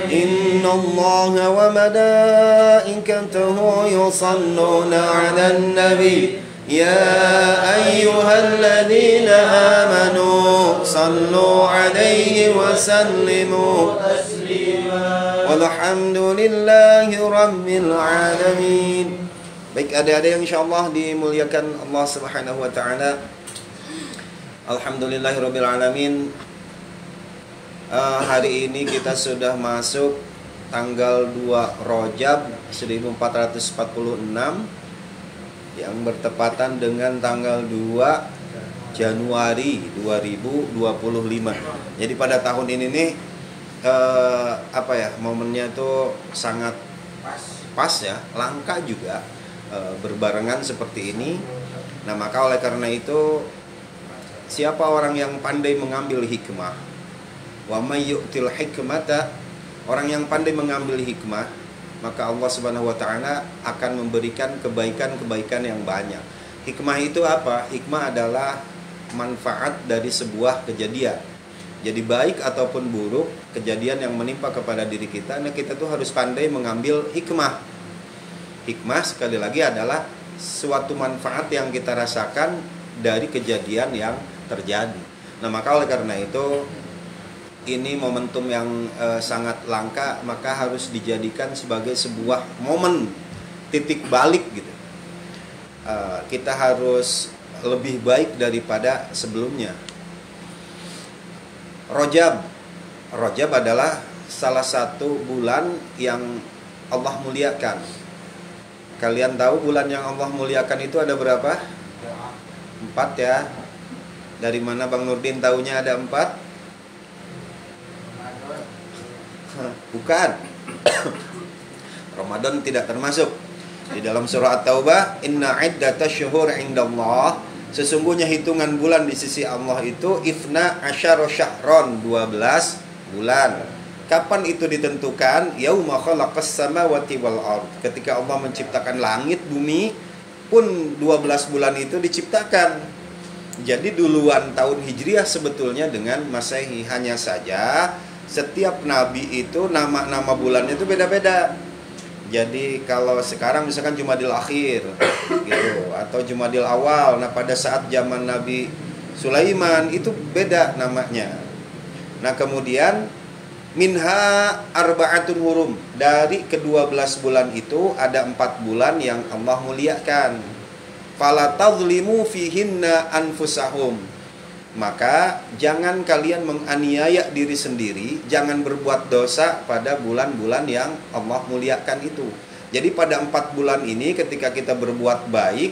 إن الله وملائكته يصلون على النبي يا أيها الذين آمنوا صلوا عليه وسلموا تسليما والحمد لله رب العالمين. Baik adik-adik yang insyaallah dimuliakan Allah Subhanahu wa taala. Alhamdulillahirabbil alamin. Hari ini kita sudah masuk tanggal 2 Rajab 1446 yang bertepatan dengan tanggal 2 Januari 2025. Jadi pada tahun ini nih momennya tuh sangat pas ya, langka juga berbarengan seperti ini. Nah, maka oleh karena itu siapa orang yang pandai mengambil hikmah? Wa may yu'til hikmata, orang yang pandai mengambil hikmah, maka Allah Subhanahu wa taala akan memberikan kebaikan-kebaikan yang banyak. Hikmah itu apa? Hikmah adalah manfaat dari sebuah kejadian. Jadi baik ataupun buruk kejadian yang menimpa kepada diri kita, nah kita tuh harus pandai mengambil hikmah. Hikmah sekali lagi adalah suatu manfaat yang kita rasakan dari kejadian yang terjadi. Nah, maka oleh karena itu ini momentum yang sangat langka, maka harus dijadikan sebagai sebuah momen titik balik gitu. Kita harus lebih baik daripada sebelumnya. Rajab adalah salah satu bulan yang Allah muliakan. Kalian tahu bulan yang Allah muliakan itu ada berapa? 4 ya. Dari mana Bang Nurdin tahunya ada 4? Bukan. Ramadan tidak termasuk. Di dalam surah At-Taubah, inna iddatash syuhur 'indallah, sesungguhnya hitungan bulan di sisi Allah itu ifna asyara syahron, 12 bulan. Kapan itu ditentukan? Yauma khalaqas samawati wal ard, ketika Allah menciptakan langit bumi pun 12 bulan itu diciptakan. Jadi duluan tahun Hijriah sebetulnya dengan Masehi, hanya saja setiap nabi itu nama bulannya itu beda-beda. Jadi kalau sekarang misalkan Jumadil Akhir gitu, atau Jumadil Awal. Nah, pada saat zaman Nabi Sulaiman itu beda namanya. Nah, kemudian minha arba'atun hurum, dari ke-12 bulan itu ada 4 bulan yang Allah muliakan. Fala tadhlimu fihinna anfusahum, maka jangan kalian menganiaya diri sendiri, jangan berbuat dosa pada bulan-bulan yang Allah muliakan itu. Jadi pada 4 bulan ini ketika kita berbuat baik,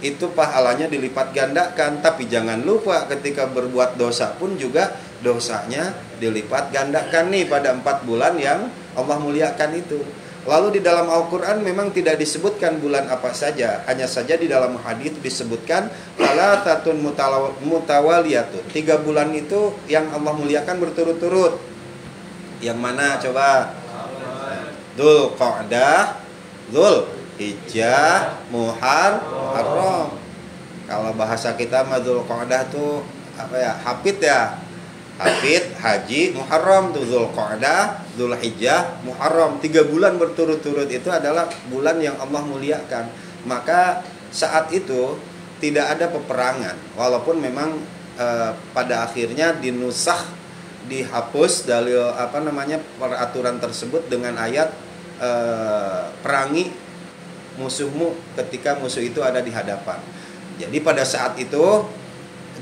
itu pahalanya dilipat gandakan. Tapi jangan lupa ketika berbuat dosa pun juga dosanya dilipat gandakan nih pada 4 bulan yang Allah muliakan itu. Lalu di dalam Al-Quran memang tidak disebutkan bulan apa saja, hanya saja di dalam hadis disebutkan salatun mutawaliyatun, 3 bulan itu yang Allah muliakan berturut-turut. Yang mana coba? Dzulqa'dah, Dzulhijjah, Muharram. Kalau bahasa kita mah Dzulqa'dah tuh apa ya? Hafid ya. Hafid, Haji, Muharram tuh, Dzulqa'dah, Dzulhijjah, Muharram. 3 bulan berturut-turut itu adalah bulan yang Allah muliakan. Maka saat itu tidak ada peperangan, walaupun memang pada akhirnya dinusakh, dihapus dalil peraturan tersebut dengan ayat perangi musuhmu ketika musuh itu ada di hadapan. Jadi pada saat itu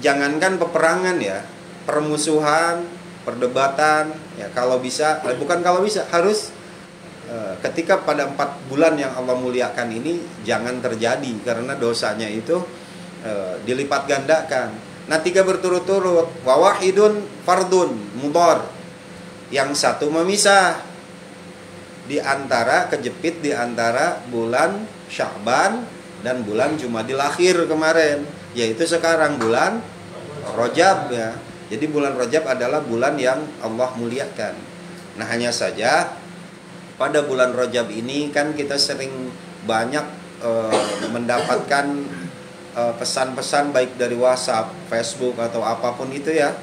jangankan peperangan ya, permusuhan, perdebatan ya, harus ketika pada 4 bulan yang Allah muliakan ini jangan terjadi, karena dosanya itu dilipat gandakan. Nah, 3 berturut-turut, wawahidun fardun mudhar, yang satu memisah kejepit di antara bulan Sya'ban dan bulan Jumadil Akhir kemarin, yaitu sekarang bulan Rajab ya. Jadi bulan Rajab adalah bulan yang Allah muliakan. Nah, hanya saja pada bulan Rajab ini kan kita sering banyak mendapatkan pesan-pesan baik dari WhatsApp, Facebook atau apapun itu ya.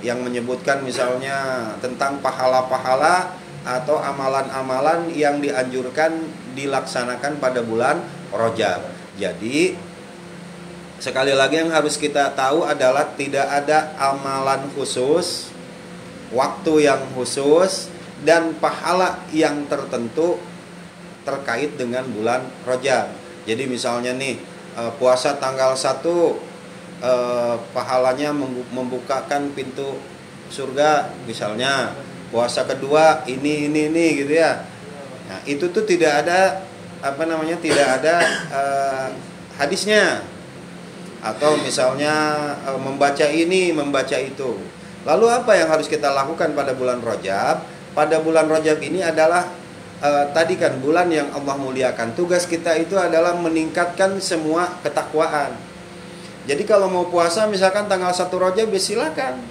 yang menyebutkan misalnya tentang pahala-pahala atau amalan-amalan yang dianjurkan dilaksanakan pada bulan Rajab. Jadi sekali lagi yang harus kita tahu adalah tidak ada amalan khusus, waktu yang khusus, dan pahala yang tertentu terkait dengan bulan Rajab. Jadi misalnya nih puasa tanggal 1 pahalanya membukakan pintu surga misalnya. Puasa kedua ini gitu ya. Nah, itu tuh tidak ada tidak ada hadisnya. Atau misalnya membaca ini, membaca itu. Lalu apa yang harus kita lakukan pada bulan Rajab? Pada bulan Rajab ini adalah tadi kan bulan yang Allah muliakan. Tugas kita itu adalah meningkatkan semua ketakwaan. Jadi kalau mau puasa misalkan tanggal 1 Rajab ya silakan.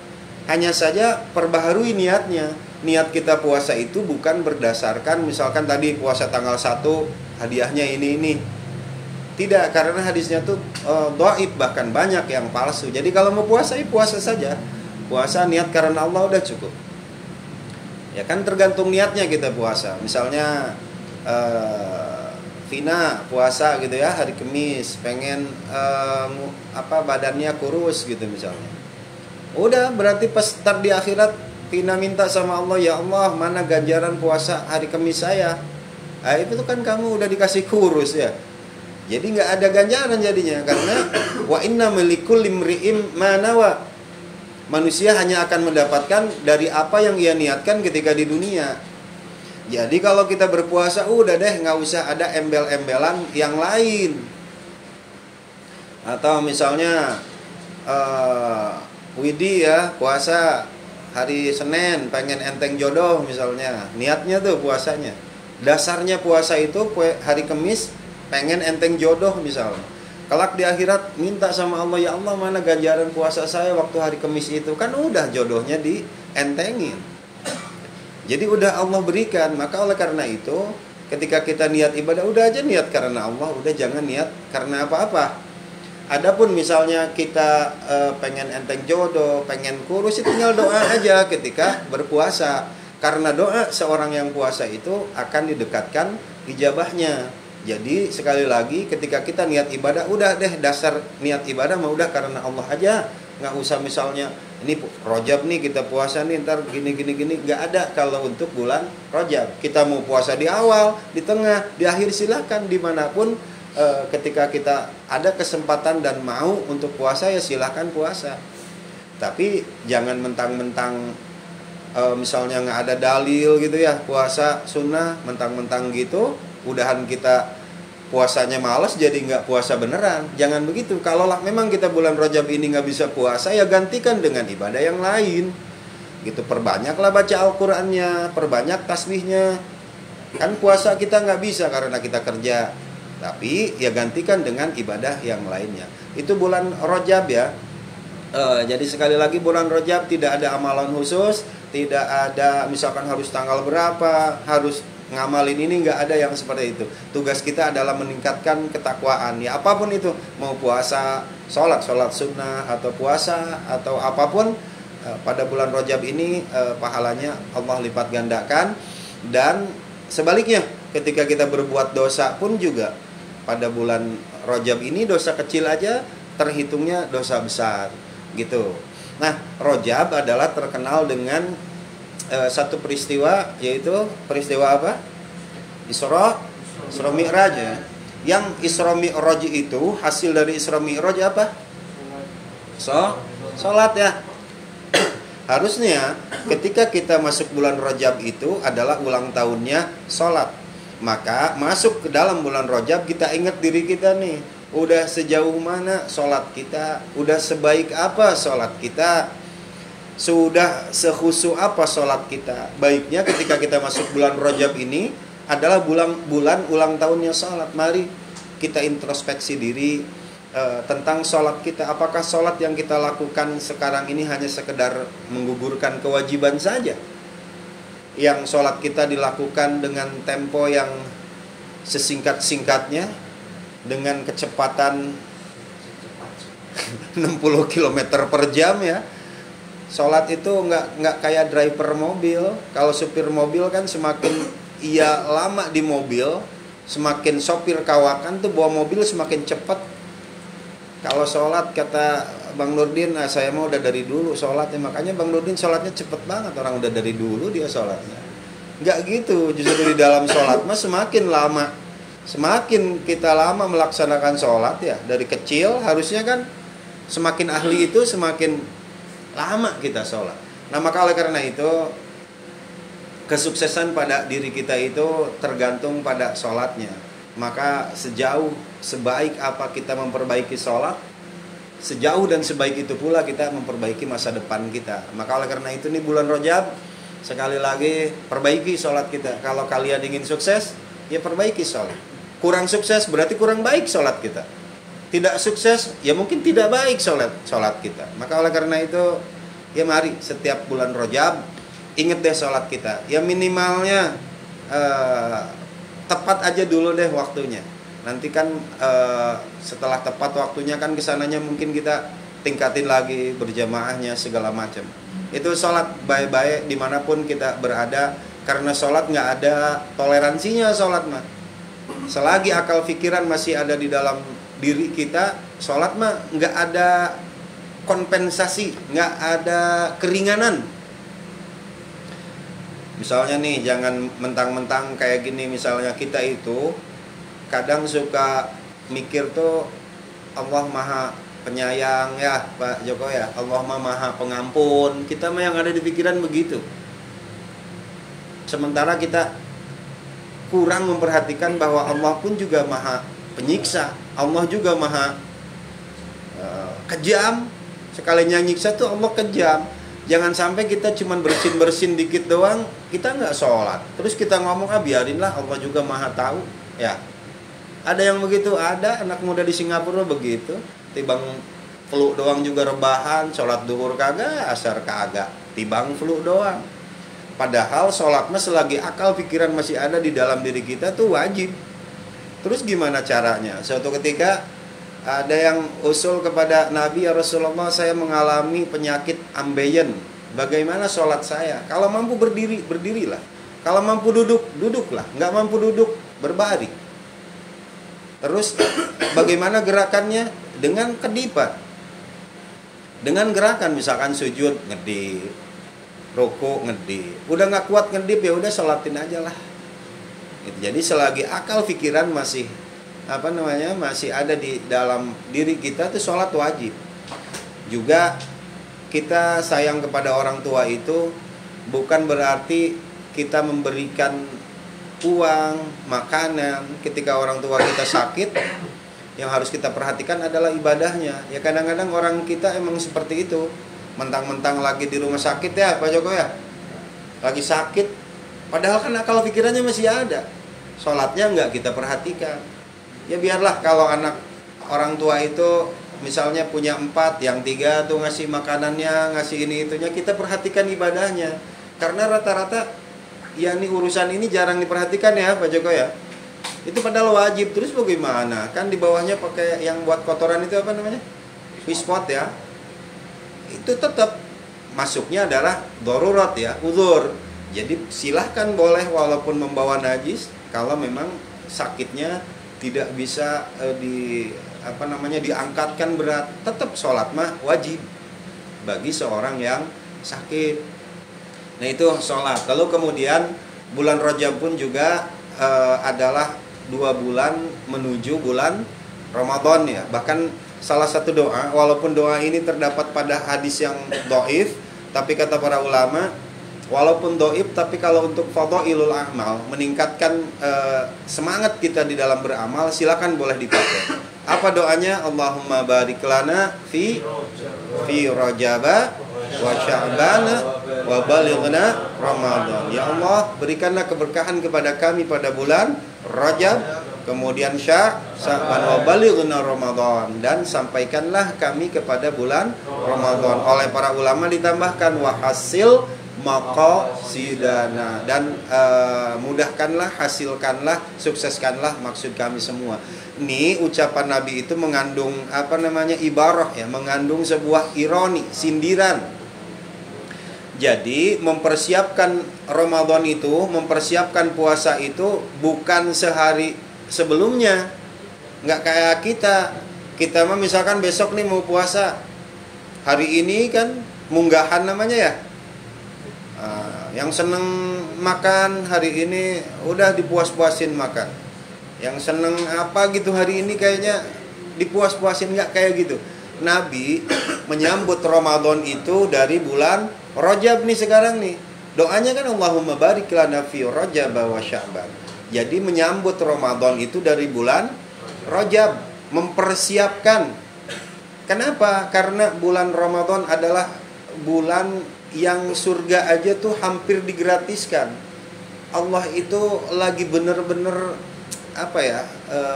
Hanya saja perbaharui niatnya. Niat kita puasa itu bukan berdasarkan misalkan tadi puasa tanggal 1 hadiahnya ini. Tidak, karena hadisnya tuh dhaif, bahkan banyak yang palsu. Jadi kalau mau puasa ya puasa saja. Puasa niat karena Allah udah cukup. Ya kan tergantung niatnya kita puasa. Misalnya Vina puasa gitu ya hari Kamis, pengen badannya kurus gitu misalnya. Udah berarti pas tar di akhirat Vina minta sama Allah, ya Allah mana ganjaran puasa hari Kamis saya. Nah, itu kan kamu udah dikasih kurus ya. Jadi nggak ada ganjaran jadinya, karena wa inna milikul limri'im manawa. Manusia hanya akan mendapatkan dari apa yang ia niatkan ketika di dunia. Jadi kalau kita berpuasa udah deh, nggak usah ada embel-embelan yang lain. Atau misalnya Widi ya puasa hari Senin pengen enteng jodoh misalnya, niatnya tuh puasanya. Dasarnya puasa itu hari Kamis pengen enteng jodoh misalnya. Kelak di akhirat minta sama Allah, ya Allah mana ganjaran puasa saya waktu hari Kamis itu. Kan udah jodohnya dientengin. Jadi udah Allah berikan. Maka oleh karena itu ketika kita niat ibadah udah aja niat karena Allah, udah jangan niat karena apa-apa. Adapun misalnya kita pengen enteng jodoh, pengen kurus, itu tinggal doa aja ketika berpuasa. Karena doa seorang yang puasa itu akan didekatkan ijabahnya. Jadi sekali lagi ketika kita niat ibadah, udah deh dasar niat ibadah mah udah karena Allah aja. Nggak usah misalnya ini Rajab nih kita puasa nih ntar gini. Nggak ada kalau untuk bulan Rajab. Kita mau puasa di awal, di tengah, di akhir silakan dimanapun. Ketika kita ada kesempatan dan mau untuk puasa ya silahkan puasa. Tapi jangan mentang-mentang misalnya nggak ada dalil gitu ya puasa sunnah, mentang-mentang gitu udahan kita puasanya malas jadi nggak puasa beneran. Jangan begitu. Kalau memang kita bulan Rajab ini nggak bisa puasa ya gantikan dengan ibadah yang lain gitu. Perbanyaklah baca Al-Qur'annya, perbanyak tasbihnya. Kan puasa kita nggak bisa karena kita kerja, tapi ya gantikan dengan ibadah yang lainnya. Itu bulan Rajab ya. Jadi sekali lagi bulan Rajab tidak ada amalan khusus, tidak ada misalkan harus tanggal berapa, harus ngamalin ini, nggak ada yang seperti itu. Tugas kita adalah meningkatkan ketakwaan. Ya apapun itu, mau puasa, sholat sunnah atau puasa atau apapun, pada bulan Rajab ini pahalanya Allah lipat gandakan. Dan sebaliknya, ketika kita berbuat dosa pun juga pada bulan Rajab ini dosa kecil aja terhitungnya dosa besar gitu. Nah, Rajab adalah terkenal dengan satu peristiwa, yaitu peristiwa apa? Isra Mi'raj ya. Yang Isra Mi'raj itu hasil dari Isra Mi'raj apa? Salat ya. Harusnya ketika kita masuk bulan Rajab itu adalah ulang tahunnya salat. Maka masuk ke dalam bulan Rajab kita ingat diri kita nih, udah sejauh mana salat kita, udah sebaik apa salat kita, sudah sekhusyuk apa salat kita. Baiknya ketika kita masuk bulan Rajab ini adalah bulan ulang tahunnya salat. Mari kita introspeksi diri tentang salat kita. Apakah salat yang kita lakukan sekarang ini hanya sekedar menggugurkan kewajiban saja? Yang salat kita dilakukan dengan tempo yang sesingkat-singkatnya, dengan kecepatan 60 km per jam ya. Sholat itu nggak kayak driver mobil. Kalau supir mobil kan semakin ia lama di mobil, semakin sopir kawakan tuh bawa mobil semakin cepat. Kalau sholat kata Bang Nurdin, saya mau udah dari dulu sholatnya. Makanya Bang Nurdin sholatnya cepet banget. Orang udah dari dulu dia sholatnya. Nggak gitu, justru di dalam sholat mah semakin lama, semakin kita lama melaksanakan sholat ya. Dari kecil harusnya kan semakin ahli itu semakin lama kita sholat. Nah maka oleh karena itu kesuksesan pada diri kita itu tergantung pada sholatnya. Maka sebaik apa kita memperbaiki sholat, sejauh dan sebaik itu pula kita memperbaiki masa depan kita. Maka oleh karena itu nih bulan Rajab, sekali lagi perbaiki sholat kita. Kalau kalian ingin sukses, ya perbaiki sholat. Kurang sukses berarti kurang baik sholat kita. Tidak sukses, ya mungkin tidak baik sholat kita. Maka oleh karena itu, ya mari setiap bulan Rajab ingat deh sholat kita. Ya minimalnya tepat aja dulu deh waktunya. Nanti kan setelah tepat waktunya kan kesananya mungkin kita tingkatin lagi berjamaahnya segala macam. Itu sholat baik-baik dimanapun kita berada. Karena sholat nggak ada toleransinya sholat mah. Selagi akal pikiran masih ada di dalam diri kita, sholat mah nggak ada kompensasi, nggak ada keringanan. Misalnya nih, jangan mentang-mentang kayak gini. Misalnya kita itu kadang suka mikir tuh Allah maha penyayang ya Pak Joko ya, Allah maha pengampun. Kita mah yang ada di pikiran begitu. Sementara kita kurang memperhatikan bahwa Allah pun juga maha penyiksa. Allah juga maha kejam. Sekalinya nyiksa tuh Allah kejam. Jangan sampai kita cuman bersin-bersin dikit doang, kita nggak sholat. Terus kita ngomong, biarinlah Allah juga maha tahu. Ya, ada yang begitu, ada anak muda di Singapura begitu. Tibang flu doang juga rebahan, sholat duhur kagak, asar kagak. Tibang flu doang. Padahal sholat mah selagi akal pikiran masih ada di dalam diri kita tuh wajib. Terus gimana caranya? Suatu ketika ada yang usul kepada Nabi, ya Rasulullah, saya mengalami penyakit ambeien. Bagaimana sholat saya? Kalau mampu berdiri, berdirilah. Kalau mampu duduk, duduklah. Nggak mampu duduk, berbaring. Terus bagaimana gerakannya? Dengan kedipan. Dengan gerakan misalkan sujud, ngedip. Rukuk, ngedip. Udah nggak kuat ngedip, ya udah sholatin aja lah. Jadi selagi akal pikiran masih masih ada di dalam diri kita tuh sholat wajib. Juga kita sayang kepada orang tua itu bukan berarti kita memberikan uang, makanan ketika orang tua kita sakit. Yang harus kita perhatikan adalah ibadahnya. Ya kadang-kadang orang kita emang seperti itu. Mentang-mentang lagi di rumah sakit ya Pak Joko ya, lagi sakit, padahal kan akal pikirannya masih ada. Sholatnya nggak kita perhatikan. Ya biarlah kalau anak orang tua itu misalnya punya 4, yang 3 tuh ngasih makanannya, ngasih ini itunya, kita perhatikan ibadahnya. Karena rata-rata ya nih urusan ini jarang diperhatikan ya Pak Joko ya. Itu padahal wajib. Terus bagaimana? Kan di bawahnya pakai yang buat kotoran itu apa namanya? Wispot ya. Itu tetap masuknya adalah darurat ya, uzur. Jadi silahkan boleh walaupun membawa najis kalau memang sakitnya tidak bisa diangkatkan berat, tetap sholat mah wajib bagi seorang yang sakit. Nah itu sholat. Lalu kemudian bulan Rajab pun juga adalah 2 bulan menuju bulan Ramadan ya. Bahkan salah satu doa, walaupun doa ini terdapat pada hadis yang dhaif, tapi kata para ulama, walaupun dhaif, tapi kalau untuk fadhailul a'mal, meningkatkan semangat kita di dalam beramal, silakan boleh dipakai. Apa doanya? Allahumma barik lana fi Rajaba wa Sya'bana wa balighna Ramadan. Ya Allah, berikanlah keberkahan kepada kami pada bulan Rajab, kemudian Sya'ban wa balighna Ramadan, dan sampaikanlah kami kepada bulan Ramadan. Oleh para ulama ditambahkan wa hasil maqasidana, dan mudahkanlah, hasilkanlah, sukseskanlah maksud kami semua. Ini ucapan Nabi itu mengandung ibarah ya, mengandung sebuah ironi, sindiran. Jadi mempersiapkan Ramadan itu, mempersiapkan puasa itu bukan sehari sebelumnya. Nggak kayak kita. Kita mah misalkan besok nih mau puasa. Hari ini kan munggahan namanya ya. Yang seneng makan hari ini udah dipuas-puasin makan. Yang seneng apa gitu hari ini kayaknya dipuas-puasin, nggak kayak gitu. Nabi menyambut Ramadan itu dari bulan Rajab nih sekarang nih. Doanya kan Allahumma barik lana fi Rajab wa Sya'ban. Jadi menyambut Ramadan itu dari bulan Rajab, mempersiapkan. Kenapa? Karena bulan Ramadan adalah bulan yang surga aja tuh hampir digratiskan. Allah itu lagi bener-bener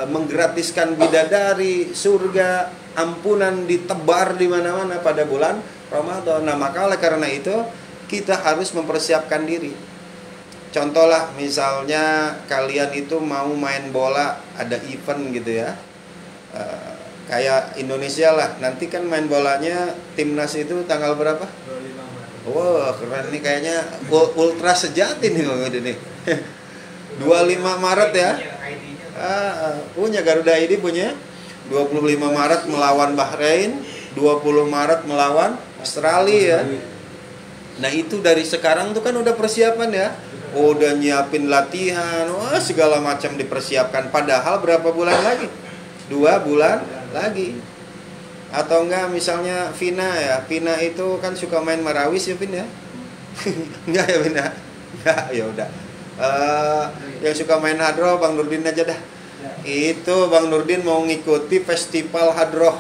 menggratiskan bidadari, surga, ampunan ditebar di mana-mana pada bulan Ramadan. Nah, maka oleh karena itu kita harus mempersiapkan diri. Contoh lah, misalnya kalian itu mau main bola, ada event gitu ya. Kayak Indonesia lah, nanti kan main bolanya timnas itu tanggal berapa? 25 Maret. Wah, keren nih kayaknya ultra sejati nih Bang Edi nih. 25 Maret ya. Punya Garuda ID punya. 25 Maret melawan Bahrain, 20 Maret melawan Australia ya. Nah, itu dari sekarang tuh kan udah persiapan ya. Udah nyiapin latihan, wah segala macam dipersiapkan. Padahal berapa bulan lagi? 2 bulan lagi. Atau enggak misalnya Vina ya. Vina itu kan suka main marawis ya Vina. Enggak ya Vina? Enggak, ya udah. Yang suka main hadroh Bang Nurdin aja dah. Itu Bang Nurdin mau ngikuti festival hadroh.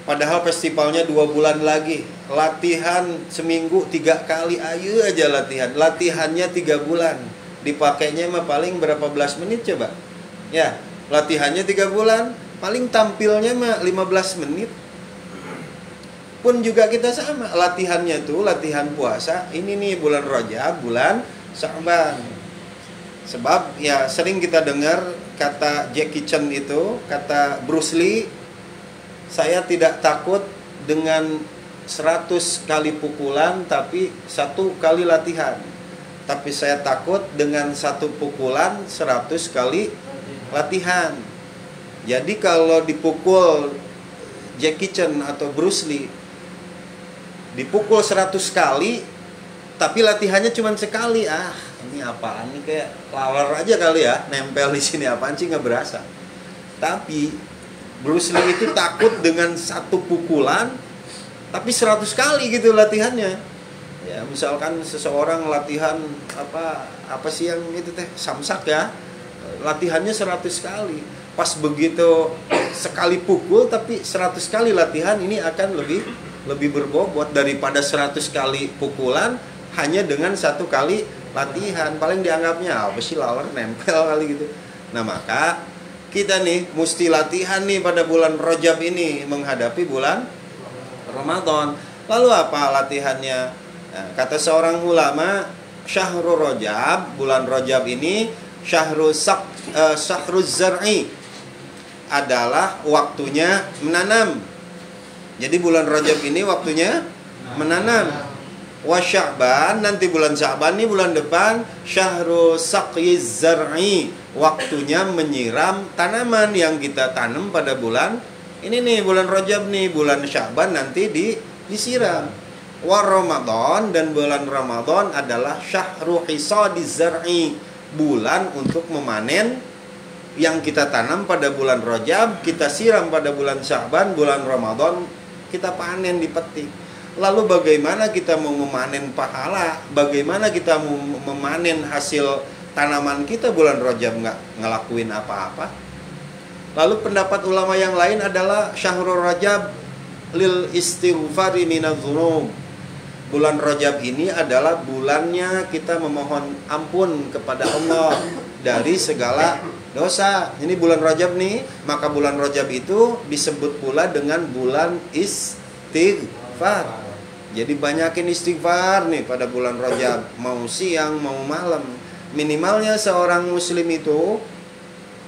Padahal festivalnya 2 bulan lagi. Latihan seminggu 3 kali. Ayo aja latihan. Latihannya 3 bulan. Dipakainya mah paling berapa belas menit coba. Ya, latihannya 3 bulan. Paling tampilnya mah 15 menit. Pun juga kita sama. Latihannya tuh latihan puasa. Ini nih bulan Rajab, bulan Sya'ban. Sebab ya sering kita dengar kata Jackie Chan itu, kata Bruce Lee, saya tidak takut dengan 100 kali pukulan tapi 1 kali latihan. Tapi saya takut dengan 1 pukulan 100 kali latihan. Jadi kalau dipukul Jackie Chan atau Bruce Lee, dipukul 100 kali tapi latihannya cuma sekali, ini apaan nih, kayak laler aja kali ya, nempel di sini, apaan sih, nggak berasa. Tapi Bruce Lee itu takut dengan 1 pukulan tapi 100 kali gitu latihannya. Ya, misalkan seseorang latihan apa sih yang itu teh, samsak ya, latihannya 100 kali. Pas begitu sekali pukul tapi 100 kali latihan, ini akan lebih berbobot daripada 100 kali pukulan hanya dengan 1 kali latihan. Paling dianggapnya apa sih, laler nempel kali gitu. Nah, maka kita nih mesti latihan nih pada bulan Rajab ini menghadapi bulan Ramadan. Lalu apa latihannya? Nah, kata seorang ulama, Syahrul Rajab, bulan Rajab ini Syahruz Zar'i, adalah waktunya menanam. Jadi bulan Rajab ini waktunya menanam. Wa Sya'ban, nanti bulan Sya'ban nih bulan depan, Syahruz Saqyiz Zar'i, waktunya menyiram tanaman yang kita tanam pada bulan ini nih, bulan Rajab nih. Bulan Sya'ban nanti disiram. Wa Ramadan, dan bulan Ramadan adalah Syahru Hisadiz Zar'i, bulan untuk memanen yang kita tanam pada bulan Rajab, kita siram pada bulan Sya'ban, bulan Ramadan kita panen, dipetik. Lalu bagaimana kita mau memanen pahala? Bagaimana kita mau memanen hasil tanaman kita bulan Rajab nggak ngelakuin apa-apa? Lalu pendapat ulama yang lain adalah Syahrul Rajab lil istighfari minadz-dzunub. Bulan Rajab ini adalah bulannya kita memohon ampun kepada Allah dari segala dosa. Ini bulan Rajab nih, maka bulan Rajab itu disebut pula dengan bulan istighfar. Jadi banyakin istighfar nih pada bulan Rajab, mau siang mau malam. Minimalnya seorang muslim itu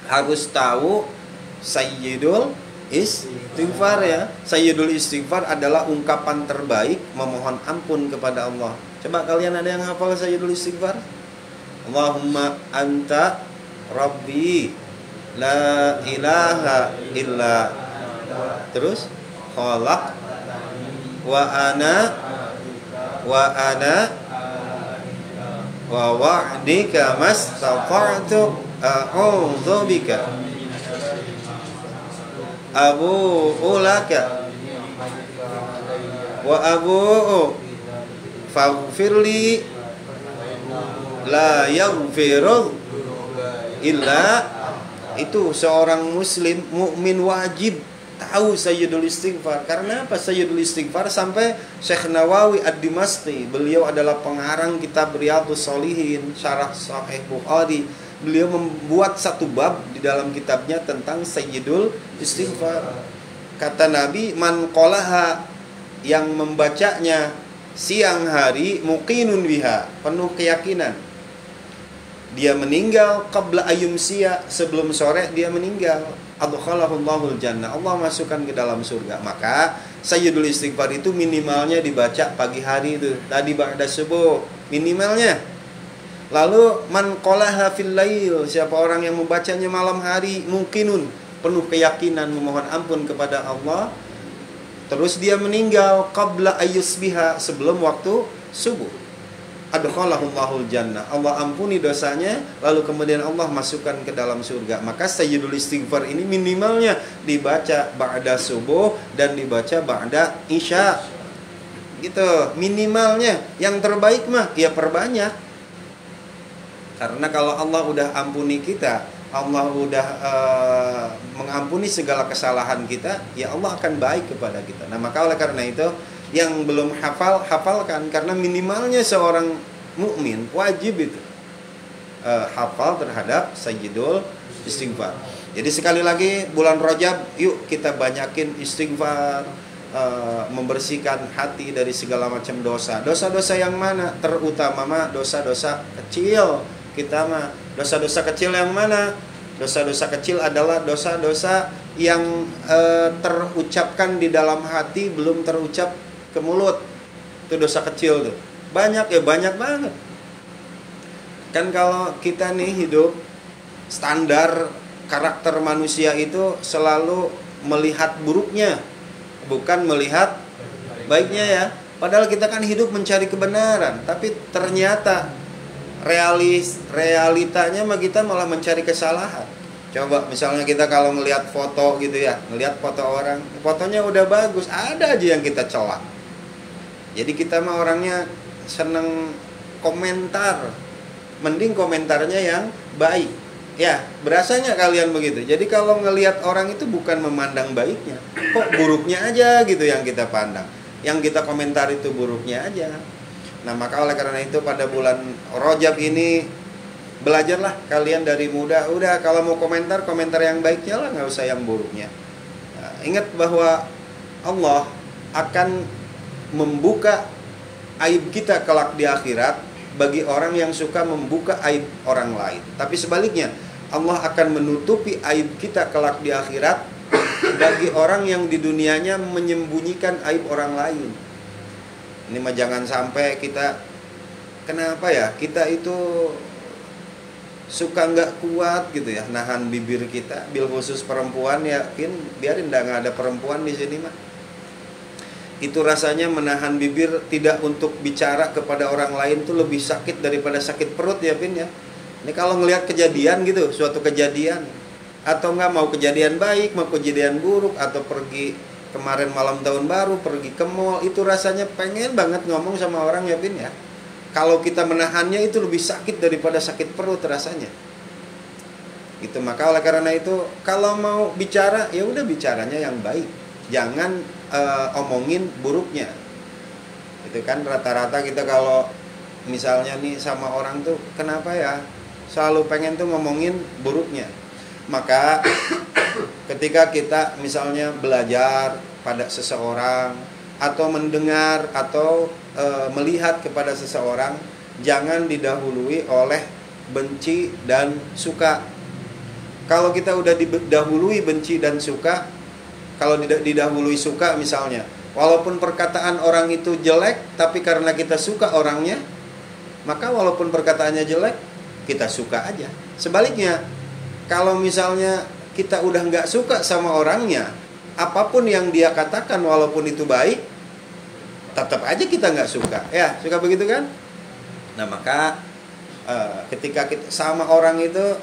harus tahu Sayyidul istighfar ya. Sayyidul istighfar adalah ungkapan terbaik memohon ampun kepada Allah. Coba kalian ada yang hafal sayyidul istighfar? Allahumma anta rabbi la ilaha illa, terus khalaq wa ana wa wa'dika mastata'tu a'udzu bika abu'u laka wa abu'u faghfirli la yaghfiru illa. Itu seorang muslim mukmin wajib tahu sayyidul istighfar. Karena apa sayyidul istighfar? Sampai Syekh Nawawi Ad-Dimashqi, beliau adalah pengarang kitab Riyadhus Shalihin, syarah Sahih Bukhari. Beliau membuat satu bab di dalam kitabnya tentang sayyidul istighfar. Kata Nabi, man qalaha, yang membacanya siang hari, muqinun biha, penuh keyakinan, dia meninggal qabla ayumsiya, sebelum sore dia meninggal, adkhalahullahu jannah, Allah masukkan ke dalam surga. Maka sayyidul istighfar itu minimalnya dibaca pagi hari itu, tadi ba'da subuh minimalnya. Lalu man qalaha fil lail, siapa orang yang membacanya malam hari, muqinun, penuh keyakinan memohon ampun kepada Allah, terus dia meninggal qabla ayyusbiha, sebelum waktu subuh, adkhalahullahu jannah, Allah ampuni dosanya, lalu kemudian Allah masukkan ke dalam surga. Maka sayyidul istighfar ini minimalnya dibaca ba'da subuh dan dibaca ba'da isya. Gitu, minimalnya. Yang terbaik mah ya perbanyak. Karena kalau Allah udah ampuni kita, Allah udah mengampuni segala kesalahan kita, ya Allah akan baik kepada kita. Nah, maka oleh karena itu, yang belum hafal, hafalkan. Karena minimalnya seorang mukmin wajib itu hafal terhadap sayyidul istighfar. Jadi sekali lagi, bulan Rajab, yuk kita banyakin istighfar, membersihkan hati dari segala macam dosa. Dosa-dosa yang mana? Terutama mah dosa-dosa kecil. Kita mah dosa-dosa kecil yang mana? Dosa-dosa kecil adalah dosa-dosa yang terucapkan di dalam hati, belum terucap ke mulut. Itu dosa kecil tuh. Banyak ya, banyak banget. Kan kalau kita nih hidup, standar karakter manusia itu selalu melihat buruknya, bukan melihat baiknya ya. Padahal kita kan hidup mencari kebenaran, tapi ternyata realitanya mah kita malah mencari kesalahan. Coba misalnya kita kalau ngelihat foto gitu ya, ngelihat foto orang, fotonya udah bagus, ada aja yang kita celak. Jadi kita mah orangnya seneng komentar, mending komentarnya yang baik. Ya, berasanya kalian begitu. Jadi kalau ngelihat orang itu bukan memandang baiknya, kok buruknya aja gitu yang kita pandang. Yang kita komentar itu buruknya aja. Nah, maka oleh karena itu pada bulan Rajab ini belajarlah kalian dari muda. Udah, kalau mau komentar yang baiknya lah, nggak usah yang buruknya. Nah, ingat bahwa Allah akan membuka aib kita kelak di akhirat bagi orang yang suka membuka aib orang lain. Tapi sebaliknya, Allah akan menutupi aib kita kelak di akhirat bagi orang yang di dunianya menyembunyikan aib orang lain. Ini mah jangan sampai kita, kenapa ya, kita itu suka nggak kuat gitu ya, nahan bibir kita. Bil khusus perempuan, yakin biarin nggak ada perempuan di sini mah. Itu rasanya menahan bibir tidak untuk bicara kepada orang lain tuh lebih sakit daripada sakit perut ya Pin ya. Ini kalau ngelihat kejadian gitu, suatu kejadian, atau nggak mau kejadian baik, mau kejadian buruk, atau pergi kemarin malam tahun baru, pergi ke mall, itu rasanya pengen banget ngomong sama orang ya Pin ya. Kalau kita menahannya itu lebih sakit daripada sakit perut rasanya. Gitu, maka oleh karena itu kalau mau bicara ya udah bicaranya yang baik. Jangan omongin buruknya. Itu kan rata-rata kita kalau misalnya nih sama orang tuh kenapa ya selalu pengen tuh ngomongin buruknya. Maka ketika kita misalnya belajar pada seseorang atau mendengar atau melihat kepada seseorang, jangan didahului oleh benci dan suka. Kalau kita udah didahului benci dan suka, Kalau didahului suka misalnya, walaupun perkataan orang itu jelek, tapi karena kita suka orangnya, maka walaupun perkataannya jelek, kita suka aja. Sebaliknya, kalau misalnya kita udah nggak suka sama orangnya, apapun yang dia katakan walaupun itu baik, tetap aja kita nggak suka. Ya, suka begitu kan? Nah, maka ketika kita sama orang itu,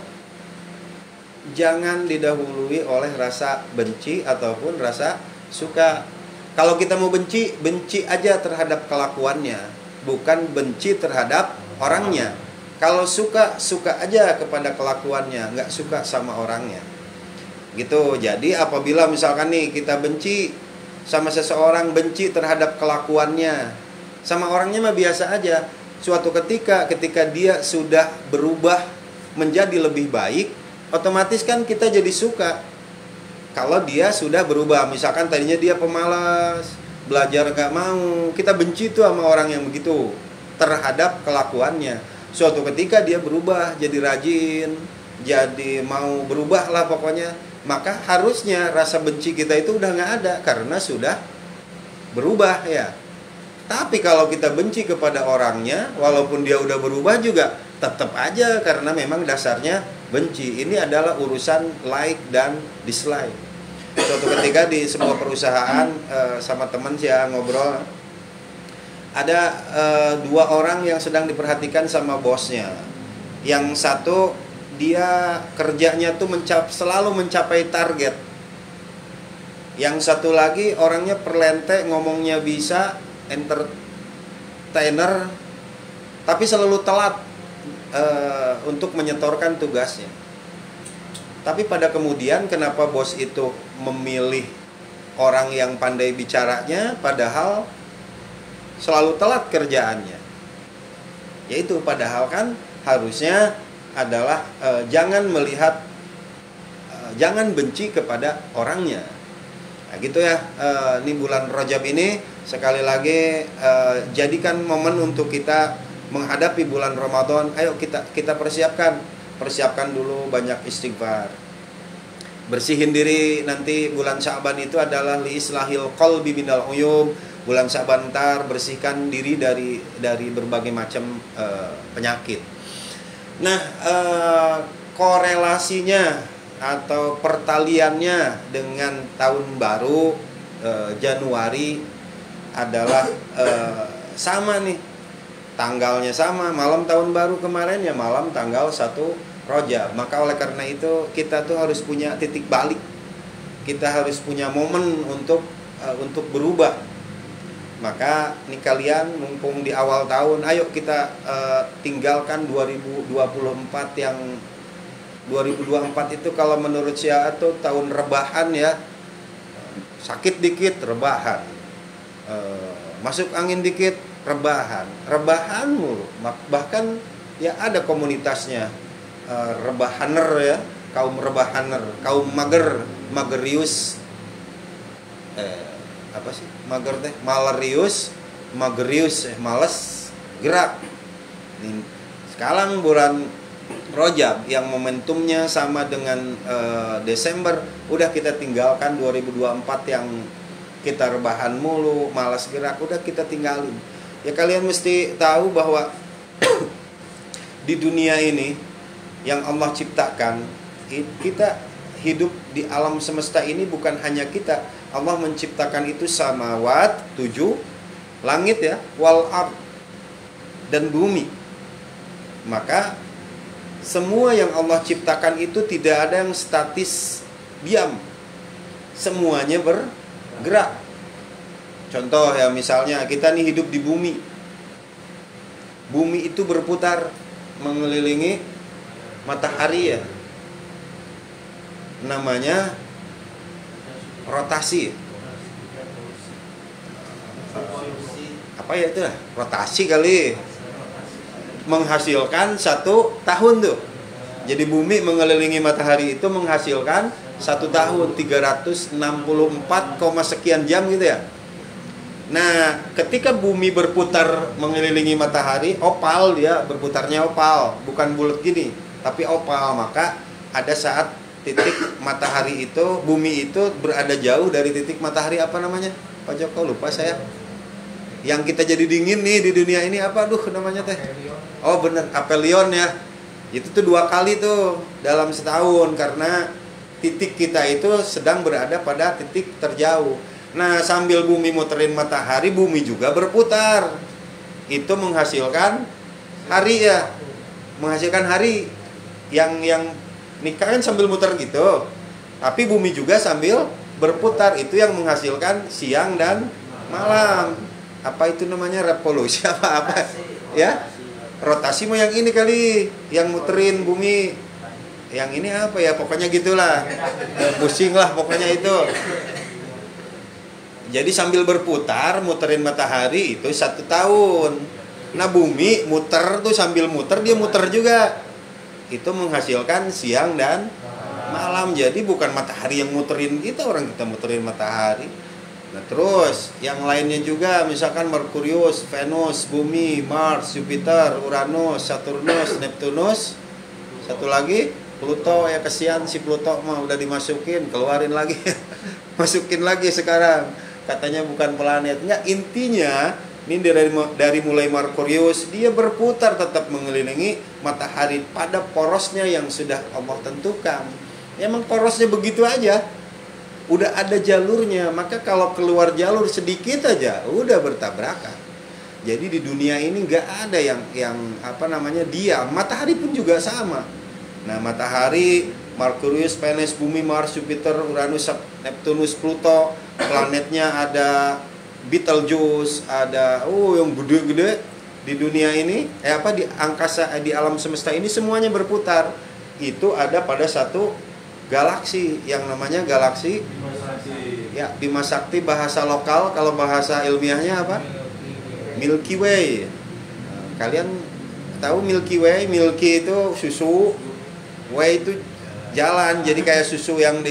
jangan didahului oleh rasa benci ataupun rasa suka. Kalau kita mau benci, benci aja terhadap kelakuannya, bukan benci terhadap orangnya. Kalau suka, suka aja kepada kelakuannya, nggak suka sama orangnya. Gitu. Jadi apabila misalkan nih kita benci sama seseorang, benci terhadap kelakuannya, sama orangnya mah biasa aja. Suatu ketika dia sudah berubah menjadi lebih baik, otomatis kan kita jadi suka. Kalau dia sudah berubah, misalkan tadinya dia pemalas, belajar gak mau, kita benci tuh sama orang yang begitu terhadap kelakuannya. Suatu ketika dia berubah jadi rajin, jadi mau berubah lah pokoknya, maka harusnya rasa benci kita itu udah gak ada karena sudah berubah ya. Tapi kalau kita benci kepada orangnya, walaupun dia udah berubah juga tetap aja karena memang dasarnya benci. Ini adalah urusan like dan dislike. Suatu ketika di sebuah perusahaan sama teman saya ngobrol, ada dua orang yang sedang diperhatikan sama bosnya. Yang satu dia kerjanya tuh selalu mencapai target. Yang satu lagi orangnya perlente, ngomongnya bisa, entertainer, tapi selalu telat untuk menyetorkan tugasnya. Tapi pada kemudian kenapa bos itu memilih orang yang pandai bicaranya padahal selalu telat kerjaannya? Yaitu padahal kan harusnya adalah jangan melihat, jangan benci kepada orangnya. Nah gitu ya, ini bulan Rajab ini sekali lagi jadikan momen untuk kita menghadapi bulan Ramadan. Ayo kita persiapkan dulu banyak istighfar. Bersihin diri, nanti bulan Sya'ban itu adalah li islahil qalbi minal uyub. Bulan Sya'ban ntar bersihkan diri dari berbagai macam penyakit. Nah, korelasinya atau pertaliannya dengan tahun baru Januari adalah sama nih. Tanggalnya sama, malam tahun baru kemarin ya malam tanggal 1 Rajab. Maka oleh karena itu kita tuh harus punya titik balik. Kita harus punya momen untuk berubah. Maka nih kalian mumpung di awal tahun, ayo kita tinggalkan 2024 yang 2024 itu kalau menurut saya itu tahun rebahan ya. Sakit dikit rebahan. Masuk angin dikit rebahan mulu. Bahkan ya ada komunitasnya rebahaner ya, kaum rebahaner, kaum magerius apa sih mager teh, magerius males gerak. Sekarang bulan Rajab yang momentumnya sama dengan Desember, udah kita tinggalkan 2024 yang kita rebahan mulu, malas gerak, udah kita tinggalin. Ya kalian mesti tahu bahwa di dunia ini yang Allah ciptakan, kita hidup di alam semesta ini bukan hanya kita. Allah menciptakan itu samawat 7, langit ya, wal ard, dan bumi. Maka semua yang Allah ciptakan itu tidak ada yang statis diam. Semuanya bergerak. Contoh ya, misalnya kita nih hidup di bumi. Bumi itu berputar mengelilingi matahari ya. Namanya rotasi. Apa ya itu? Rotasi kali. Menghasilkan 1 tahun tuh. Jadi bumi mengelilingi matahari itu menghasilkan 1 tahun 364, sekian jam gitu ya. Nah, ketika bumi berputar mengelilingi matahari, opal dia berputarnya opal, bukan bulat gini, tapi opal. Maka ada saat titik matahari itu, bumi itu berada jauh dari titik matahari, apa namanya? Pak Joko, lupa saya. Yang kita jadi dingin nih di dunia ini apa, namanya teh? Oh bener, apelion ya. Itu tuh 2 kali tuh dalam setahun, karena titik kita itu sedang berada pada titik terjauh. Nah, sambil bumi muterin matahari, bumi juga berputar. Itu menghasilkan hari ya. Menghasilkan hari yang nikah kan sambil muter gitu. Tapi bumi juga sambil berputar, itu yang menghasilkan siang dan malam. Apa itu namanya, revolusi apa ya? Rotasi mau yang ini kali, yang muterin bumi. Yang ini apa ya, pokoknya gitulah. Pusing lah pokoknya itu. Jadi sambil berputar, muterin matahari itu 1 tahun. Nah bumi muter tuh, sambil muter dia muter juga. Itu menghasilkan siang dan malam. Jadi bukan matahari yang muterin kita, orang kita muterin matahari. Nah terus yang lainnya juga, misalkan Merkurius, Venus, Bumi, Mars, Jupiter, Uranus, Saturnus, Neptunus. Satu lagi Pluto, ya kesian si Pluto mah udah dimasukin, keluarin lagi. Masukin lagi sekarang. Katanya bukan planet. Nggak, intinya ini dari mulai Merkurius dia berputar tetap mengelilingi matahari pada porosnya yang sudah Allah tentukan. Ya, emang porosnya begitu aja. Udah ada jalurnya, maka kalau keluar jalur sedikit aja udah bertabrakan. Jadi di dunia ini nggak ada yang diam. Matahari pun juga sama. Nah, matahari, Merkurius, Venus, Bumi, Mars, Jupiter, Uranus, Neptunus, Pluto, planetnya ada Betelgeuse, ada yang gede-gede di dunia ini, di angkasa, di alam semesta ini semuanya berputar. Itu ada pada satu galaksi yang namanya galaksi ya, Bima Sakti, bahasa lokal, kalau bahasa ilmiahnya apa? Milky Way. Kalian tahu Milky Way? Milky itu susu, way itu jalan, jadi kayak susu yang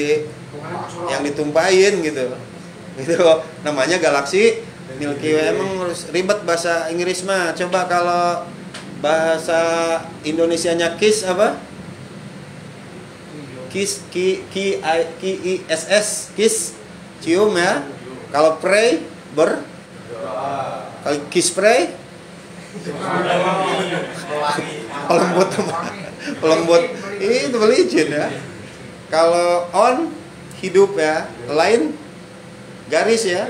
ditumpahin gitu. Gitu namanya galaksi Milky Way. Emang ribet bahasa Inggris mah. Coba kalau bahasa Indonesianya kiss apa? Kiss, kiss, kiss, cium ya. Kalau pray kalau kiss pray pelembut itu belicin ya. Kalau on hidup ya, lain garis ya.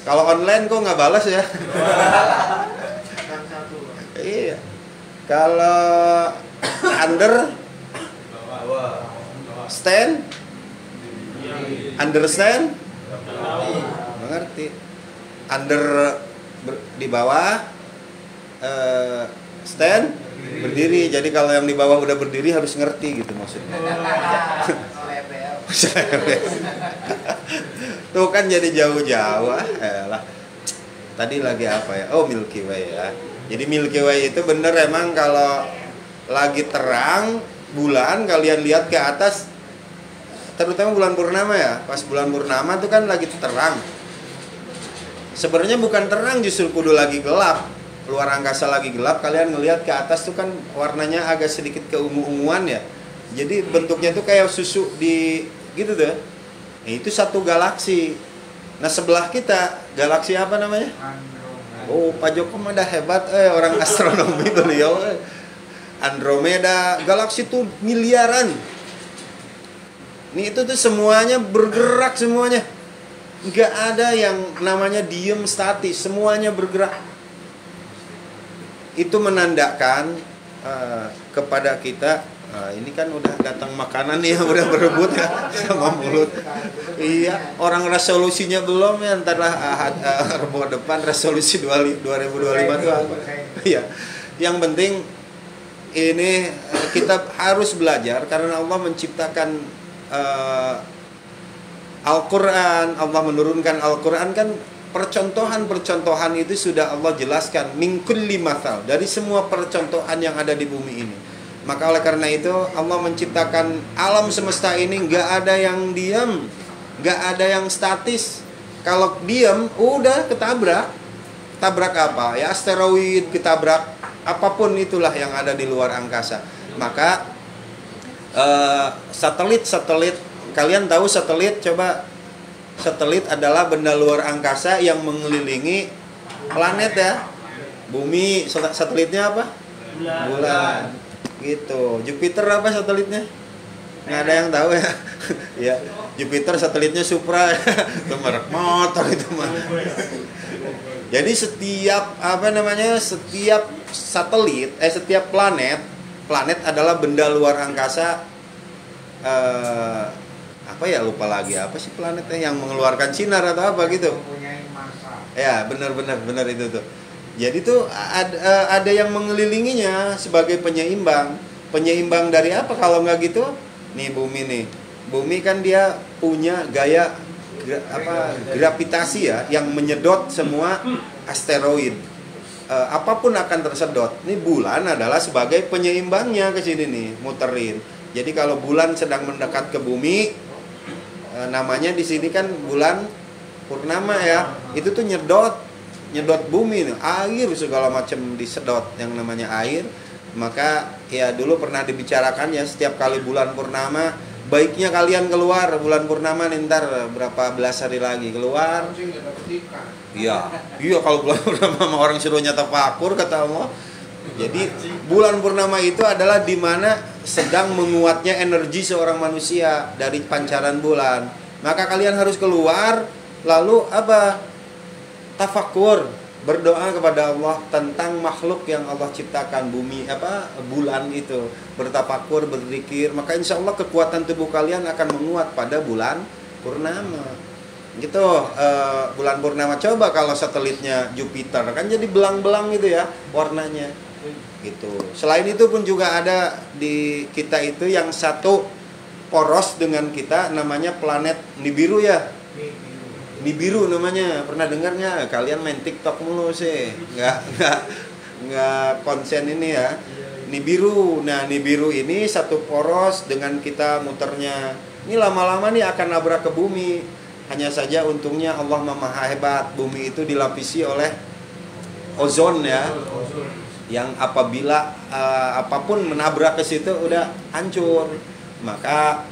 Kalau online kok nggak balas ya. Iya. Kalau under stand, understand, mengerti. Under di bawah, stand berdiri. Jadi kalau yang di bawah udah berdiri harus ngerti gitu maksudnya. Tuh kan jadi jauh-jauh lah. Tadi lagi apa ya? Oh, Milky Way ya. Jadi Milky Way itu bener emang kalau lagi terang bulan, kalian lihat ke atas, terutama bulan purnama ya. Pas bulan purnama tuh kan lagi terang. Sebenarnya bukan terang, justru kudu lagi gelap. Luar angkasa lagi gelap, kalian ngelihat ke atas tuh kan warnanya agak sedikit keungu-unguan ya. Jadi bentuknya tuh kayak susu di gitu tuh. Nah, itu satu galaksi. Nah, sebelah kita galaksi apa namanya? Oh, Pak Joko mah dah hebat orang astronomi beliau. Andromeda, galaksi tuh miliaran. Nih itu tuh semuanya bergerak semuanya. Nggak ada yang namanya diem statis, semuanya bergerak. Itu menandakan kepada kita, ini kan udah datang makanan nih yang udah berebut ya sama mulut. Iya, orang resolusinya belum ya, ntarlah Rabu depan resolusi 2025 itu apa? Iya. Yang penting ini kita harus belajar karena Allah menciptakan Al-Quran, Allah menurunkan Al-Quran kan percontohan-percontohan itu sudah Allah jelaskan min kulli mathal, dari semua percontohan yang ada di bumi ini. Maka oleh karena itu Allah menciptakan alam semesta ini nggak ada yang diam, nggak ada yang statis. Kalau diam udah ketabrak. Tabrak apa? Ya asteroid, ketabrak apapun itulah yang ada di luar angkasa. Maka Satelit. Kalian tahu satelit? Coba, satelit adalah benda luar angkasa yang mengelilingi planet ya. Bumi, satelitnya apa? Bulan. Gitu. Jupiter apa satelitnya? Nggak ada yang tahu ya. Ya, Jupiter satelitnya Supra. Itu merek motor itu mah. Jadi setiap setiap satelit, setiap planet adalah benda luar angkasa. Apa ya, lupa lagi apa sih planetnya yang mengeluarkan sinar atau apa gitu. Ya, benar itu tuh. Jadi tuh ada yang mengelilinginya sebagai penyeimbang. Penyeimbang dari apa kalau nggak gitu? Nih bumi nih. Bumi kan dia punya gaya gravitasi ya, yang menyedot semua asteroid. Apapun akan tersedot. Ini bulan adalah sebagai penyeimbangnya ke sini nih, muterin. Jadi kalau bulan sedang mendekat ke bumi, namanya di sini kan bulan purnama ya. Itu tuh nyedot bumi nih, air segala macam disedot yang namanya air. Maka ya dulu pernah dibicarakan ya, setiap kali bulan purnama baiknya kalian keluar bulan purnama nih, ntar berapa belas hari lagi keluar. Iya kalau bulan purnama orang suruhnya tafakur kata Allah. Jadi bulan purnama itu adalah di mana sedang menguatnya energi seorang manusia dari pancaran bulan. Maka kalian harus keluar lalu apa? Tafakur, berdoa kepada Allah tentang makhluk yang Allah ciptakan, bumi bulan itu, bertafakur, berzikir, maka insya Allah kekuatan tubuh kalian akan menguat pada bulan purnama. Gitu, bulan purnama. Coba kalau satelitnya Jupiter kan jadi belang-belang gitu ya warnanya. Gitu. Selain itu pun juga ada di kita itu yang satu poros dengan kita, namanya planet Nibiru ya. Nibiru namanya, pernah dengarnya? Kalian main TikTok mulu sih, nggak konsen ini ya. Nibiru, nah Nibiru ini satu poros dengan kita muternya. Ini lama-lama nih akan nabrak ke bumi. Hanya saja untungnya Allah Maha Hebat, bumi itu dilapisi oleh ozon ya, yang apabila apapun menabrak ke situ udah hancur. Maka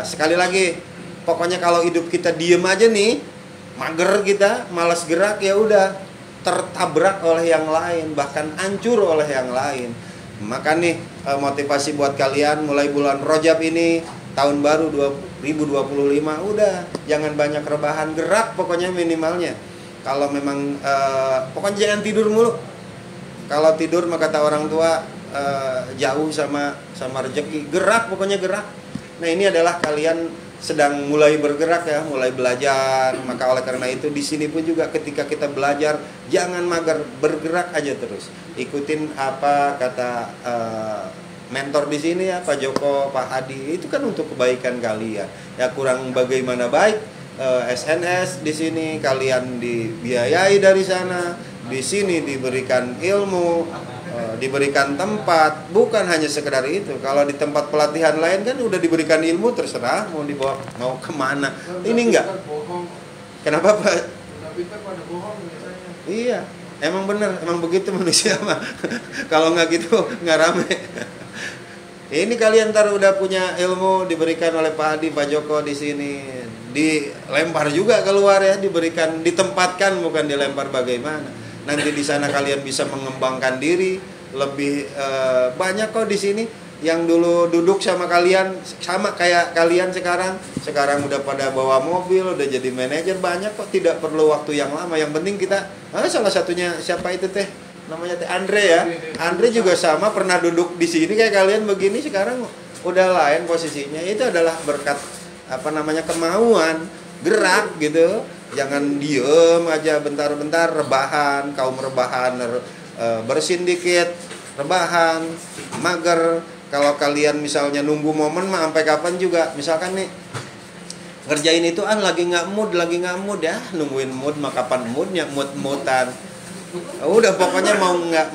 sekali lagi, pokoknya kalau hidup kita diem aja nih, mager kita, malas gerak, ya udah tertabrak oleh yang lain, bahkan hancur oleh yang lain. Maka nih motivasi buat kalian mulai bulan Rajab ini, tahun baru 2025, udah jangan banyak rebahan, gerak pokoknya minimalnya. Kalau memang pokoknya jangan tidur mulu. Kalau tidur maka kata orang tua jauh sama rezeki. Gerak pokoknya, gerak. Nah ini adalah kalian sedang mulai bergerak ya, mulai belajar. Maka oleh karena itu di sini pun juga ketika kita belajar jangan mager, bergerak aja terus. Ikutin apa kata mentor di sini ya, Pak Joko, Pak Hadi, itu kan untuk kebaikan kalian. Ya kurang bagaimana baik SNS di sini kalian dibiayai dari sana, di sini diberikan ilmu, diberikan tempat, bukan hanya sekedar itu. Kalau di tempat pelatihan lain kan udah diberikan ilmu, terserah mau dibawa mau kemana. Ini enggak. Kenapa Pak? Iya, emang bener, emang begitu manusia mah. Kalau nggak gitu nggak rame. Ini kalian ntar udah punya ilmu diberikan oleh Pak Hadi, Pak Joko di sini, dilempar juga keluar ya, diberikan, ditempatkan, bukan dilempar bagaimana. Nanti di sana kalian bisa mengembangkan diri lebih banyak kok di sini. Yang dulu duduk sama kalian sama kayak kalian sekarang udah pada bawa mobil, udah jadi manajer, banyak kok, tidak perlu waktu yang lama. Yang penting kita salah satunya siapa itu teh? Namanya teh Andre ya. Andre juga sama pernah duduk di sini kayak kalian begini, sekarang udah lain posisinya. Itu adalah berkat kemauan, gerak gitu. Jangan diem aja bentar-bentar, rebahan, kaum rebahan, bersin dikit, rebahan, mager. Kalau kalian misalnya nunggu momen mah sampai kapan juga. Misalkan nih ngerjain itu lagi nggak mood ya, nungguin mood mah kapan moodnya, mood-moodan. Udah pokoknya mau nggak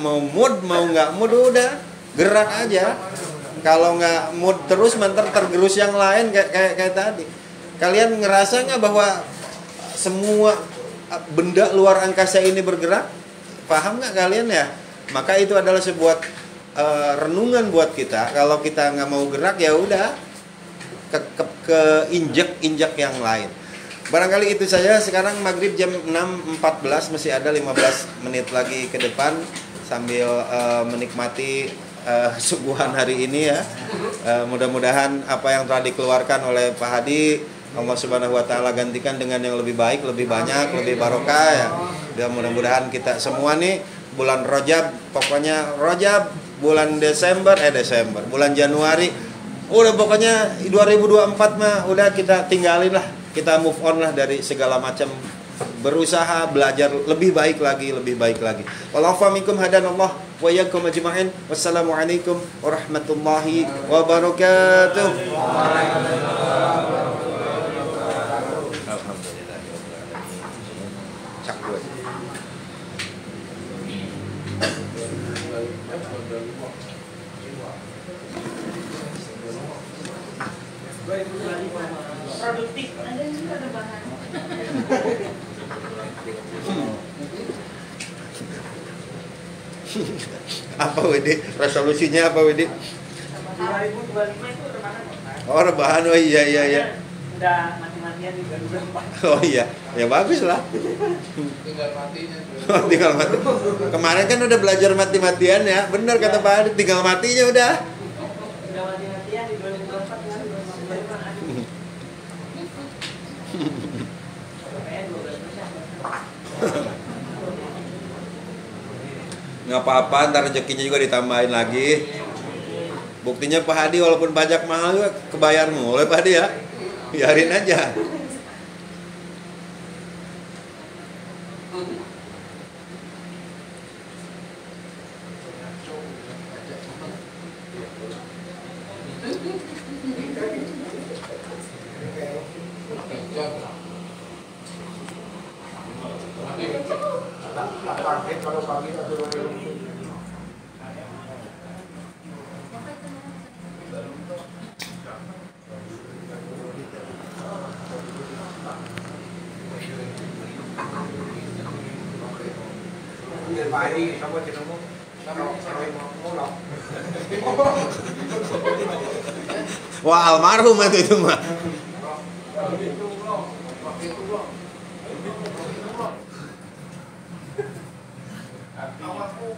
mood udah gerak aja. Kalau nggak mood terus mantar tergerus yang lain kayak tadi. Kalian ngerasa nggak bahwa semua benda luar angkasa ini bergerak? Paham nggak kalian ya? Maka itu adalah sebuah renungan buat kita. Kalau kita nggak mau gerak ya udah ke injak yang lain. Barangkali itu saja. Sekarang maghrib jam 6.14, masih ada 15 menit lagi ke depan sambil menikmati suguhan hari ini ya. Mudah-mudahan apa yang telah dikeluarkan oleh Pak Hadi, Allah Subhanahu wa taala gantikan dengan yang lebih baik, lebih banyak, lebih barokah ya. Dan mudah-mudahan kita semua nih bulan Rajab, pokoknya Rajab, bulan Desember, bulan Januari, udah pokoknya 2024 mah udah kita tinggalin lah, kita move on lah dari segala macam, berusaha belajar lebih baik lagi. Wallahu minkum hadanallah wa iyyakum ajma'in. Wassalamualaikum warahmatullahi wabarakatuh. Produktif. Ada juga ada bahan. Apa WD? Resolusinya apa WD? 2025 itu rebahan. Oh rebahan, oh iya. Udah mati-matian di 2024. Oh iya, ya bagus lah. Tinggal matinya. Tinggal mati. Kemarin kan udah belajar mati-matian ya, benar kata Pak Hadi, tinggal matinya udah. Udah mati-matian di 2024 dengan 2025 ada. Nggak apa-apa, ntar rezekinya juga ditambahin lagi. Buktinya Pak Hadi walaupun pajak mahal juga kebayar mulai Pak Hadi ya. Biarin aja. Wah almarhum itu mah. Awakmu